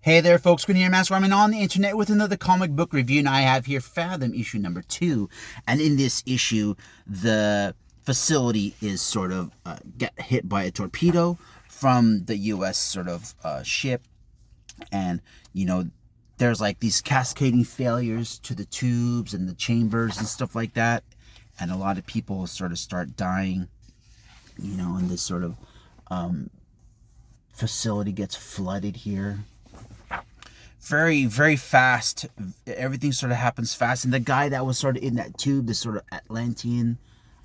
Hey there, folks. Quinn here, Master Ramen on the internet with another comic book review, and I have here Fathom issue number 2. And in this issue, the facility is sort of get hit by a torpedo from the U.S. sort of ship, and there's like these cascading failures to the tubes and the chambers and stuff like that, and a lot of people sort of start dying. And this sort of facility gets flooded here. Very, very fast. Everything sort of happens fast. And the guy that was sort of in that tube, this sort of Atlantean,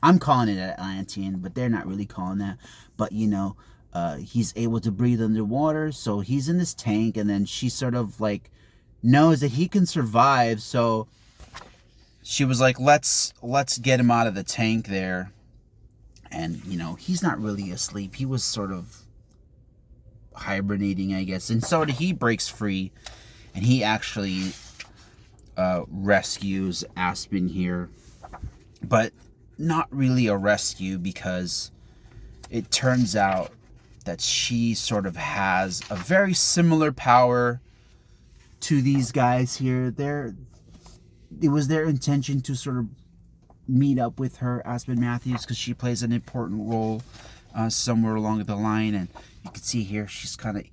I'm calling it Atlantean, but they're not really calling that. But, he's able to breathe underwater. So he's in this tank, and then she sort of like knows that he can survive. So she was like, let's get him out of the tank there. And, he's not really asleep. He was sort of hibernating, I guess. And so he breaks free. And he actually rescues Aspen here. But not really a rescue, because it turns out that she sort of has a very similar power to these guys here. It was their intention to sort of meet up with her, Aspen Matthews, because she plays an important role somewhere along the line. And you can see here she's kind of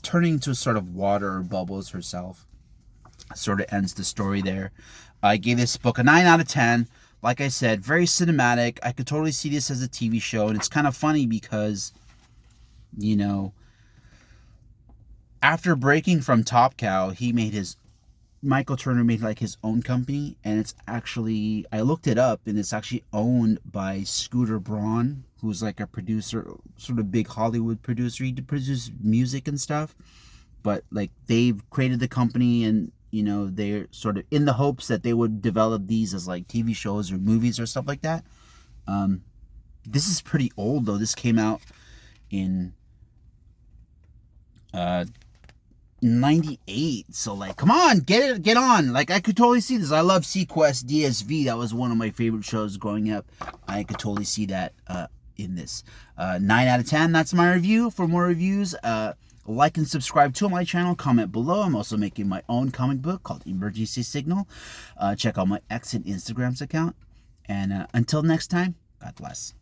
turning into sort of water or bubbles herself. Sort of ends the story there. I gave this book a 9 out of 10. Like I said, very cinematic. I could totally see this as a TV show. And it's kind of funny because, after breaking from Top Cow, Michael Turner made like his own company. And it's actually, I looked it up, and it's actually owned by Scooter Braun, who's like a producer, sort of big Hollywood producer. He produces music and stuff, but like they've created the company, and they're sort of in the hopes that they would develop these as like TV shows or movies or stuff like that. This is pretty old though. This came out in 98. So like, come on, get on. Like, I could totally see this. I love Sequest DSV. That was one of my favorite shows growing up. I could totally see that in this. 9 out of 10. That's my review. For more reviews, like and subscribe to my channel. Comment below. I'm also making my own comic book called Emergency Signal. Check out my X and Instagram's account. And until next time, God bless.